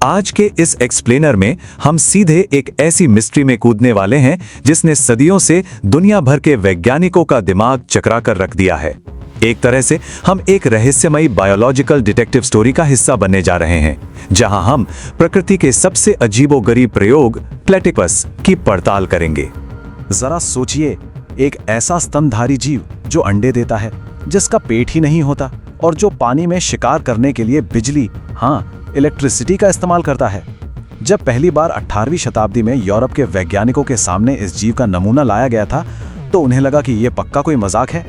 आज के इस एक्सप्लेनर में हम सीधे एक ऐसी मिस्ट्री में कूदने वाले हैं जिसने सदियों से दुनिया भर के वैज्ञानिकों का दिमाग चकरा कर रख दिया है। एक तरह से हम एक रहस्यमयी बायोलॉजिकल डिटेक्टिव स्टोरी का हिस्सा बनने जा रहे हैं, जहां हम प्रकृति के सबसे अजीबोगरीब प्रयोग प्लेटिपस की पड़ताल करेंगे। जरा सोचिए, एक ऐसा स्तनधारी जीव जो अंडे देता है, जिसका पेट ही नहीं होता और जो पानी में शिकार करने के लिए बिजली, इलेक्ट्रिसिटी का इस्तेमाल करता है। जब पहली बार 18वीं शताब्दी में यूरोप के वैज्ञानिकों के सामने इस जीव का नमूना लाया गया था, तो उन्हें लगा कि यह पक्का कोई मजाक है,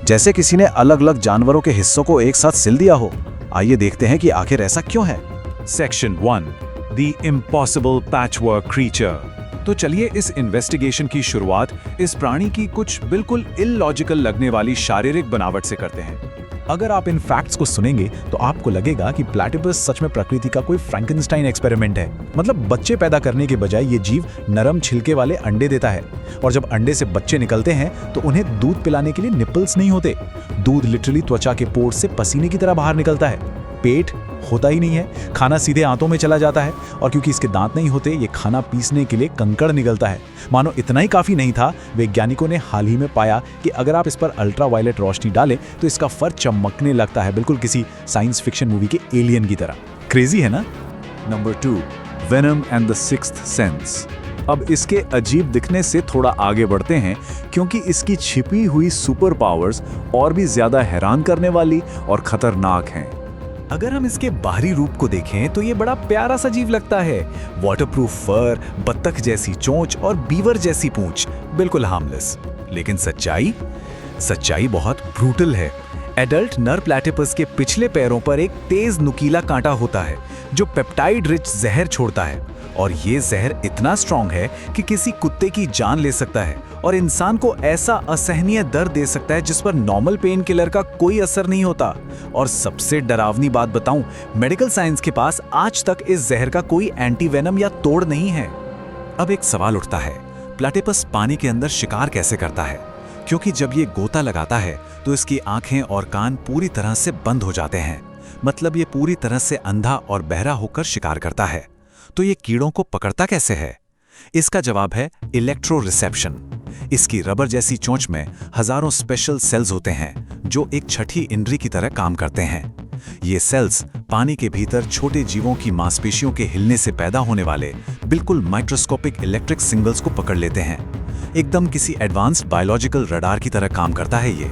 जैसे किसी ने अलग अलग जानवरों के हिस्सों को एक साथ सिल दिया हो। आइए देखते हैं कि आखिर ऐसा क्यों है। Section 1, the impossible patchwork creature. तो चलिए इस इन्वेस्टिगेशन की शुरुआत इस प्राणी की कुछ बिल्कुल इलॉजिकल लगने वाली शारीरिक बनावट से करते हैं। अगर आप इन फैक्ट्स को सुनेंगे तो आपको लगेगा कि प्लैटिपस सच में प्रकृति का कोई फ्रैंकेनस्टाइन एक्सपेरिमेंट है। मतलब बच्चे पैदा करने के बजाय ये जीव नरम छिलके वाले अंडे देता है, और जब अंडे से बच्चे निकलते हैं तो उन्हें दूध पिलाने के लिए निपल्स नहीं होते। दूध लिटरली त्वचा के पोर से पसीने की तरह बाहर निकलता है। पेट होता ही नहीं है, खाना सीधे आंतों में चला जाता है, और क्योंकि इसके दांत नहीं होते, ये खाना पीसने के लिए कंकड़ निकलता है। मानो इतना ही काफी नहीं था, वैज्ञानिकों ने हाल ही में पाया कि अगर आप इस पर अल्ट्रावायलेट रोशनी डालें तो इसका फर चमकने लगता है, बिल्कुल किसी साइंस फिक्शन मूवी के एलियन की तरह। क्रेजी है ना। Number 2, venom and the sixth sense. अब इसके अजीब दिखने से थोड़ा आगे बढ़ते हैं, क्योंकि इसकी छिपी हुई सुपर पावर्स और भी ज्यादा हैरान करने वाली और खतरनाक हैं। अगर हम इसके बाहरी रूप को देखें तो ये बड़ा प्यारा सा जीव लगता है। वाटरप्रूफ फर, बत्तख जैसी चोंच और बीवर जैसी पूंछ, बिल्कुल हार्मलेस। लेकिन सच्चाई बहुत ब्रूटल है। एडल्ट नर प्लैटिपस के पिछले पैरों पर एक तेज नुकीला कांटा होता है जो पेप्टाइड रिच जहर छोड़ता है, और ये जहर इतना स्ट्रॉन्ग है कि किसी कुत्ते की जान ले सकता है और इंसान को ऐसा असहनीय दर्द दे सकता है जिस पर नॉर्मल पेन किलर का कोई असर नहीं होता। और सबसे डरावनी बात बताऊं, मेडिकल साइंस के पास आज तक इस जहर का कोई एंटीवेनम या तोड़ नहीं है। अब एक सवाल उठता है, प्लैटिपस पानी के अंदर शिकार कैसे करता है? क्योंकि जब ये गोता लगाता है तो इसकी आंखें और कान पूरी तरह से बंद हो जाते हैं। मतलब ये पूरी तरह से अंधा और बहरा होकर शिकार करता है। तो ये कीड़ों को पकड़ता कैसे है? इसका जवाब है इलेक्ट्रो रिसेप्शन। इसकी रबर जैसी चोंच में हजारों स्पेशल सेल्स होते हैं जो एक छठी इंद्री की तरह काम करते हैं। ये सेल्स पानी के भीतर छोटे जीवों की मांसपेशियों के हिलने से पैदा होने वाले बिल्कुल माइक्रोस्कोपिक इलेक्ट्रिक सिग्नल्स को पकड़ लेते हैं। एकदम किसी एडवांस्ड बायोलॉजिकल रडार की तरह काम करता है ये।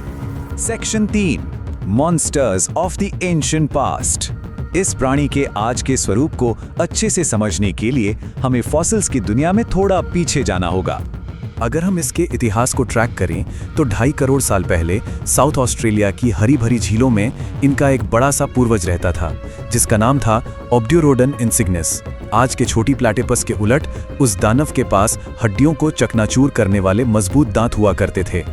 Section 3, monsters of the ancient past. इस प्राणी के आज के स्वरूप को अच्छे से समझने के लिए हमें फॉसिल्स की दुनिया में थोड़ा पीछे जाना होगा। अगर हम इसके इतिहास को ट्रैक करें तो 2.5 करोड़ साल पहले साउथ ऑस्ट्रेलिया की हरी भरी झीलों में इनका एक बड़ा सा पूर्वज रहता था, जिसका नाम था ऑब्ड्यूरोडन इंसिग्निस। आज के छोटी प्लैटिपस के उलट उस दानव के पास हड्डियों को चकनाचूर करने वाले मजबूत दांत हुआ करते थे।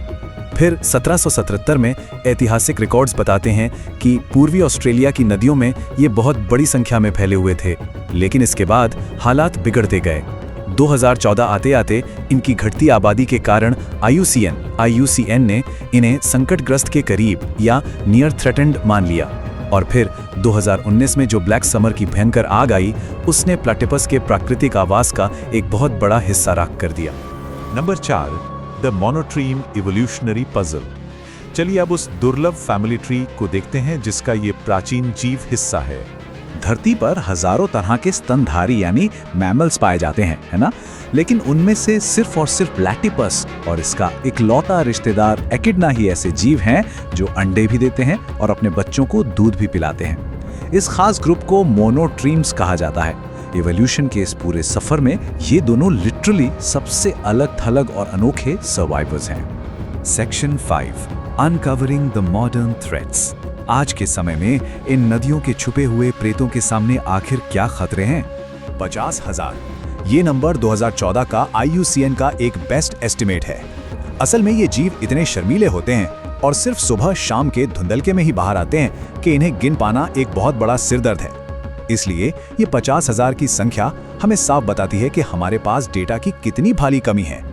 फिर 1777 में ऐतिहासिक रिकॉर्ड्स बताते हैं कि पूर्वी ऑस्ट्रेलिया की नदियों में ये बहुत बड़ी संख्या में फैले हुए थे। लेकिन इसके बाद हालात बिगड़ते गए। 2014 आते आते इनकी घटती आबादी के कारण IUCN ने इन्हें संकटग्रस्त के करीब या नियर थ्रेटेंड मान लिया। और फिर 2019 में जो ब्लैक समर की भयंकर आग आई, उसने प्लैटिपस के प्राकृतिक आवास का एक बहुत बड़ा हिस्सा राख कर दिया। Number 4, the monotreme evolutionary puzzle. चलिए अब उस दुर्लभ फैमिली ट्री को देखते हैं जिसका ये प्राचीन जीव हिस्सा है। धरती पर हजारों तरह के स्तनधारी यानी मैमल्स पाए जाते हैं, है ना? लेकिन उनमें से सिर्फ और सिर्फ प्लैटिपस और इसका इकलौता रिश्तेदार एकिडना ही ऐसे जीव हैं जो अंडे भी देते हैं और अपने बच्चों को दूध भी पिलाते हैं। इस खास ग्रुप को मोनोट्रीम्स कहा जाता है। इवोल्यूशन के इस पूरे सफर में ये दोनों लिटरली सबसे अलग थलग और अनोखे सर्वाइवर्स हैं। Section 5, uncovering the modern threats. आज के समय में इन नदियों के छुपे हुए प्रेतों के सामने आखिर क्या खतरे हैं? 50,000। ये नंबर 2014 का IUCN का एक बेस्ट एस्टिमेट है। असल में ये जीव इतने शर्मीले होते हैं और सिर्फ सुबह शाम के धुंधलके में ही बाहर आते हैं कि इन्हें गिन पाना एक बहुत बड़ा सिरदर्द है। इसलिए ये 50,000 की संख्या हमें साफ बताती है कि हमारे पास डेटा की कितनी भारी कमी है।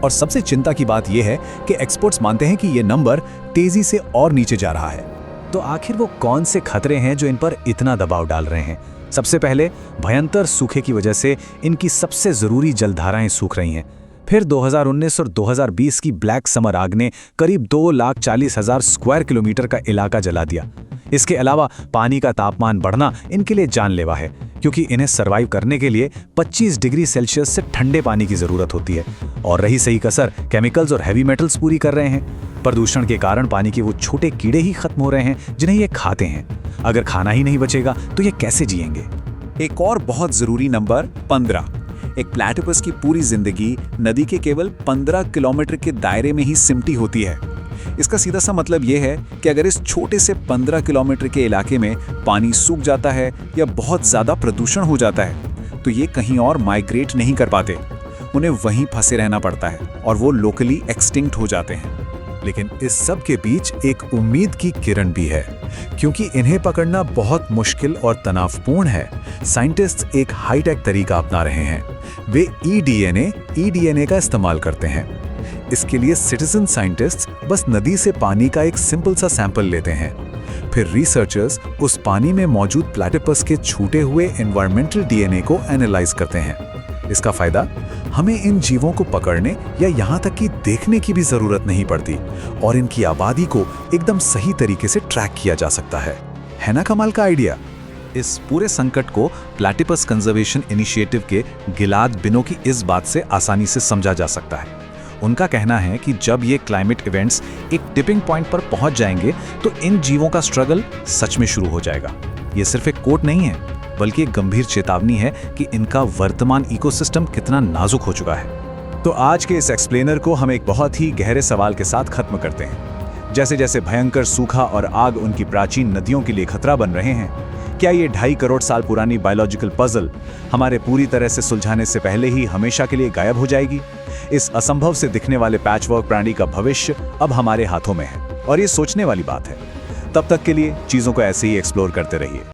और सबसे चिंता की बात यह है कि एक्सपर्ट्स मानते हैं कि ये नंबर तेजी से और नीचे जा रहा है। तो आखिर वो कौन से खतरे हैं जो इन पर इतना दबाव डाल रहे हैं? सबसे पहले भयंकर सूखे की वजह से इनकी सबसे जरूरी जलधाराएं सूख रही हैं। फिर 2019 और 2020 की ब्लैक समर आग ने करीब 2,40,000 स्क्वायर किलोमीटर का इलाका जला दिया। इसके अलावा पानी का तापमान बढ़ना इनके लिए जानलेवा है, क्योंकि इन्हें सरवाइव करने के लिए 25 डिग्री सेल्सियस से ठंडे पानी की जरूरत होती है। और रही सही कसर केमिकल्स और हैवी मेटल्स पूरी कर रहे हैं। प्रदूषण के कारण पानी के वो छोटे कीड़े ही खत्म हो रहे हैं जिन्हें ये खाते हैं। अगर खाना ही नहीं बचेगा तो ये कैसे जिएंगे? एक और बहुत जरूरी नंबर 15। एक प्लैटिपस की पूरी जिंदगी नदी के केवल 15 किलोमीटर के दायरे में ही सिमटी होती है। इसका सीधा सा मतलब यह है कि अगर इस छोटे से 15 किलोमीटर के इलाके में पानी सूख जाता है या बहुत ज़्यादा प्रदूषण हो जाता है तो ये कहीं और माइग्रेट नहीं कर पाते। उन्हें वहीं फंसे रहना पड़ता है और वो लोकली एक्सटिंक्ट हो जाते हैं। लेकिन इस सब के बीच एक उम्मीद की किरण भी है, क्योंकि इन्हें पकड़ना बहुत मुश्किल और तनावपूर्ण है। साइंटिस्ट्स एक हाईटेक तरीका अपना रहे हैं। वे ईडीएनए का इस्तेमाल करते हैं। इसके लिए सिटीजन साइंटिस्ट्स बस नदी से पानी का एक सिंपल सा सैंपल लेते हैं। फिर रिसर्चर्स उस पानी में मौजूद प्लैटिपस के छूटे हुए एनवायरमेंटल डीएनए को एनालाइज करते हैं। इसका फायदा हमें इन जीवों को पकड़ने या यहाँ तक कि देखने की भी जरूरत नहीं पड़ती और इनकी आबादी को एकदम सही तरीके से ट्रैक किया जा सकता है ना कमाल का आइडिया? इस पूरे संकट को प्लैटिपस कंजर्वेशन इनिशिएटिव के गिलाद बिनो की इस बात से आसानी से समझा जा सकता है। उनका कहना है कि जब ये क्लाइमेट इवेंट्स एक टिपिंग पॉइंट पर पहुंच जाएंगे तो इन जीवों का स्ट्रगल सच में शुरू हो जाएगा। ये सिर्फ एक कोट नहीं है, बल्कि एक गंभीर चेतावनी है कि इनका वर्तमान इकोसिस्टम कितना नाजुक हो चुका है। तो आज के इस एक्सप्लेनर को हम एक बहुत ही गहरे सवाल के साथ खत्म करते हैं। जैसे जैसे भयंकर सूखा और आग उनकी प्राचीन नदियों के लिए खतरा बन रहे हैं, क्या ये 2.5 करोड़ साल पुरानी बायोलॉजिकल पजल हमारे पूरी तरह से सुलझाने से पहले ही हमेशा के लिए गायब हो जाएगी? इस असंभव से दिखने वाले पैचवर्क प्राणी का भविष्य अब हमारे हाथों में है और ये सोचने वाली बात है। तब तक के लिए चीजों को ऐसे ही एक्सप्लोर करते रहिए।